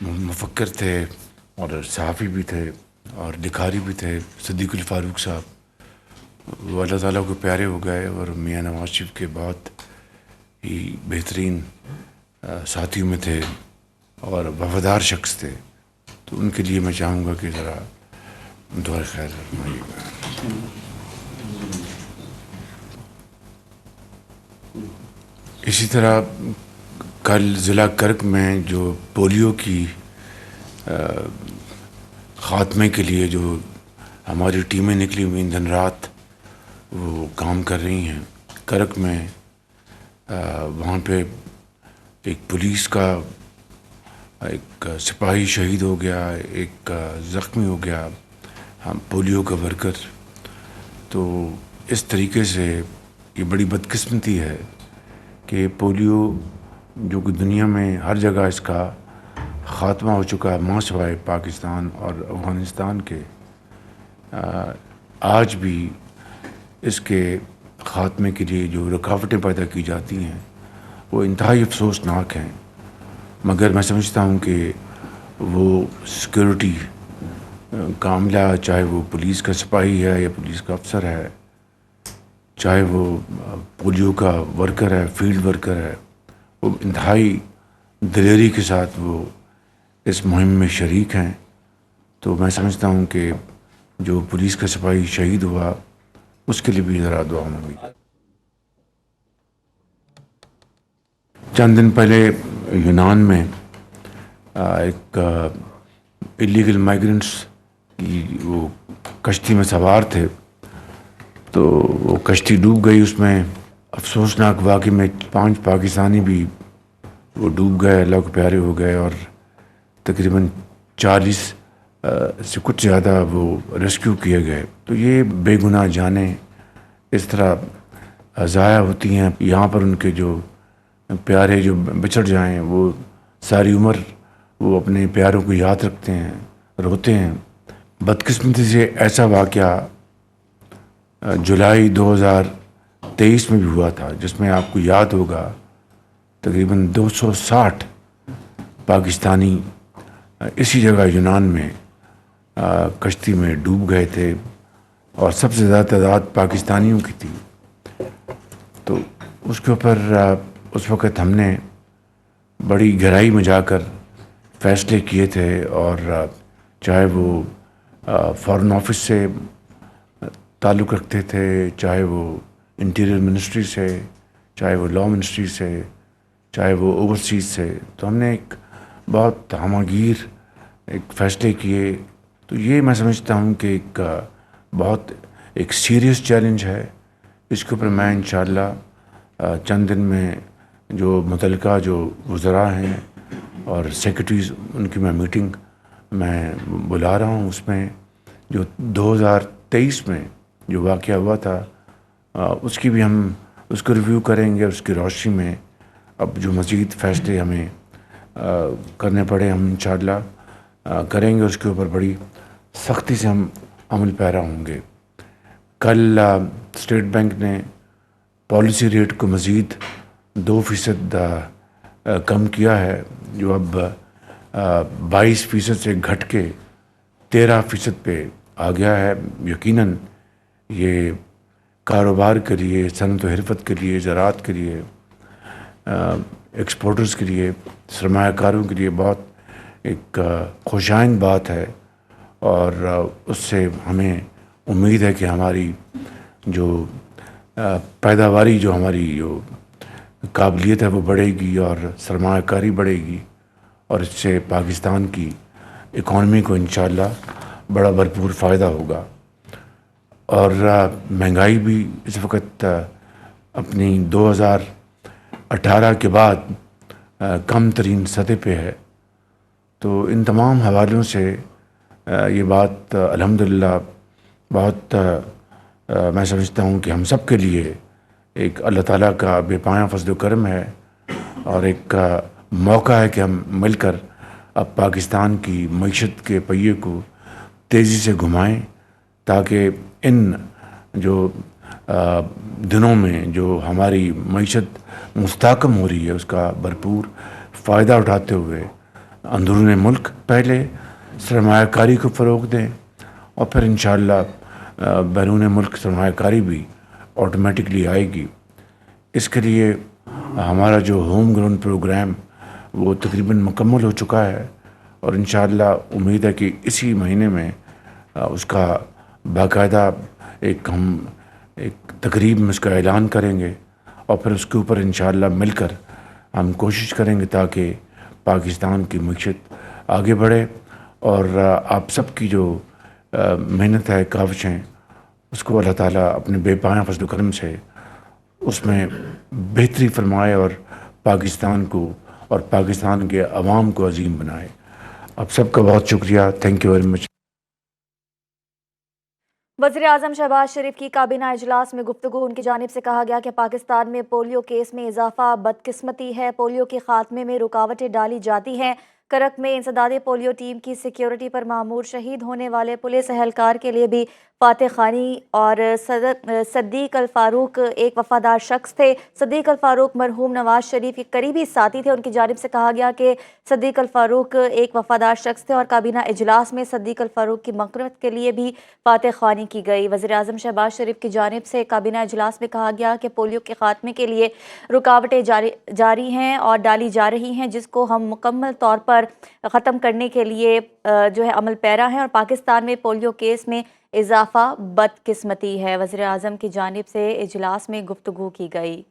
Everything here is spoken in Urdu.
مفکر تھے اور صحافی بھی تھے اور لکھاری بھی تھے صدیق الفاروق صاحب. وہ اللہ تعالیٰ کو پیارے ہو گئے اور میاں نواز شریف کے بہت ہی بہترین ساتھیوں میں تھے اور وفادار شخص تھے. تو ان کے لیے میں چاہوں گا کہ ذرا دعا خیر فرمائیے گا. اسی طرح کل ضلع کرک میں جو پولیو کی خاتمے کے لیے جو ہماری ٹیمیں نکلی ہوئی دن رات وہ کام کر رہی ہیں کرک میں، وہاں پہ ایک پولیس کا ایک سپاہی شہید ہو گیا، ایک زخمی ہو گیا، ہم پولیو کا ورکر. تو اس طریقے سے یہ بڑی بدقسمتی ہے کہ پولیو جو کہ دنیا میں ہر جگہ اس کا خاتمہ ہو چکا ہے ماں سوائے پاکستان اور افغانستان کے، آج بھی اس کے خاتمے کے لیے جو رکاوٹیں پیدا کی جاتی ہیں وہ انتہائی افسوسناک ہیں. مگر میں سمجھتا ہوں کہ وہ سیکورٹی کا عملہ، چاہے وہ پولیس کا سپاہی ہے یا پولیس کا افسر ہے، چاہے وہ پولیو کا ورکر ہے، فیلڈ ورکر ہے، وہ انتہائی دلیری کے ساتھ وہ اس مہم میں شریک ہیں. تو میں سمجھتا ہوں کہ جو پولیس کا سپاہی شہید ہوا اس کے لیے بھی ذرا دعا مانگی. چند دن پہلے یونان میں ایک اللیگل مائیگرنٹس کی وہ کشتی میں سوار تھے، تو وہ کشتی ڈوب گئی. اس میں افسوسناک واقعے میں 5 پاکستانی بھی وہ ڈوب گئے، اللہ کو پیارے ہو گئے، اور تقریباً 40 سے کچھ زیادہ وہ ریسکیو کیے گئے. تو یہ بے گناہ جانیں اس طرح ضائع ہوتی ہیں. یہاں پر ان کے جو پیارے جو بچڑ جائیں وہ ساری عمر وہ اپنے پیاروں کو یاد رکھتے ہیں، روتے ہیں. بدقسمتی سے ایسا واقعہ جولائی 2023 میں بھی ہوا تھا، جس میں آپ کو یاد ہوگا تقریباً 260 پاکستانی اسی جگہ یونان میں کشتی میں ڈوب گئے تھے، اور سب سے زیادہ تعداد پاکستانیوں کی تھی. تو اس کے اوپر اس وقت ہم نے بڑی گہرائی میں جا کر فیصلے کیے تھے، اور چاہے وہ فارن آفس سے تعلق رکھتے تھے، چاہے وہ انٹیریئر منسٹری سے، چاہے وہ لا منسٹری سے، چاہے وہ اوورسیز سے، تو ہم نے ایک بہت ہمہ گیر ایک فیصلے کیے. تو یہ میں سمجھتا ہوں کہ ایک بہت ایک سیریس چیلنج ہے. اس کے اوپر میں انشاءاللہ چند دن میں جو متعلقہ جو وزراء ہیں اور سیکرٹریز ان کی میں میٹنگ میں بلا رہا ہوں. اس میں جو 2023 میں جو واقعہ ہوا تھا اس کی بھی ہم اس کو ریویو کریں گے. اس کی روشنی میں اب جو مزید فیصلے ہمیں کرنے پڑے ہم انشاءاللہ کریں گے. اس کے اوپر بڑی سختی سے ہم عمل پیرا ہوں گے. کل اسٹیٹ بینک نے پالیسی ریٹ کو مزید 2% کم کیا ہے، جو اب 22% سے گھٹ کے 13% پہ آ گیا ہے. یقیناً یہ کاروبار کے لیے، صنعت و حرفت کے لیے، زراعت کے لیے، ایکسپورٹرز کے لیے، سرمایہ کاروں کے لیے بہت ایک خوشائند بات ہے، اور اس سے ہمیں امید ہے کہ ہماری جو پیداواری، جو ہماری جو قابلیت ہے وہ بڑھے گی، اور سرمایہ کاری بڑھے گی، اور اس سے پاکستان کی اکانومی کو انشاءاللہ بڑا بھرپور فائدہ ہوگا. اور مہنگائی بھی اس وقت اپنی 2018 کے بعد کم ترین سطح پہ ہے. تو ان تمام حوالوں سے یہ بات الحمدللہ بہت میں سمجھتا ہوں کہ ہم سب کے لیے ایک اللہ تعالیٰ کا بے پایاں فضل و کرم ہے، اور ایک موقع ہے کہ ہم مل کر اب پاکستان کی معیشت کے پہیے کو تیزی سے گھمائیں، تاکہ ان جو دنوں میں جو ہماری معیشت مستحکم ہو رہی ہے اس کا بھرپور فائدہ اٹھاتے ہوئے اندرون ملک پہلے سرمایہ کاری کو فروغ دیں اور پھر انشاءاللہ بیرون ملک سرمایہ کاری بھی آٹومیٹکلی آئے گی. اس کے لیے ہمارا جو ہوم گراؤنڈ پروگرام وہ تقریباً مکمل ہو چکا ہے اور انشاءاللہ امید ہے کہ اسی مہینے میں اس کا باقاعدہ ایک تقریب میں اس کا اعلان کریں گے اور پھر اس کے اوپر انشاءاللہ مل کر ہم کوشش کریں گے تاکہ پاکستان کی معیشت آگے بڑھے اور آپ سب کی جو محنت ہے، کاوشیں، اس کو اللہ تعالیٰ اپنے بے پناہ فضل و کرم سے اس میں بہتری فرمائے اور پاکستان کو اور پاکستان کے عوام کو عظیم بنائے. آپ سب کا بہت شکریہ. Thank you very much. وزیراعظم شہباز شریف کی کابینہ اجلاس میں گفتگو. ان کی جانب سے کہا گیا کہ پاکستان میں پولیو کیس میں اضافہ بدقسمتی ہے. پولیو کے خاتمے میں رکاوٹیں ڈالی جاتی ہیں. کرک میں انسداد پولیو ٹیم کی سیکیورٹی پر معمور شہید ہونے والے پولیس اہلکار کے لیے بھی فاتح خوانی. اور صدیق الفاروق ایک وفادار شخص تھے. صدیق الفاروق مرحوم نواز شریف کے قریبی ساتھی تھے. ان کی جانب سے کہا گیا کہ صدیق الفاروق ایک وفادار شخص تھے اور کابینہ اجلاس میں صدیق الفاروق کی مغفرت کے لیے بھی فاتح خوانی کی گئی. وزیراعظم شہباز شریف کی جانب سے کابینہ اجلاس میں کہا گیا کہ پولیو کے خاتمے کے لیے رکاوٹیں جاری ہیں اور ڈالی جا رہی ہیں، جس کو ہم مکمل طور پر ختم کرنے کے لیے جو ہے عمل پیرا ہیں. اور پاکستان میں پولیو کیس میں اضافہ بدقسمتی ہے. وزیراعظم کی جانب سے اجلاس میں گفتگو کی گئی.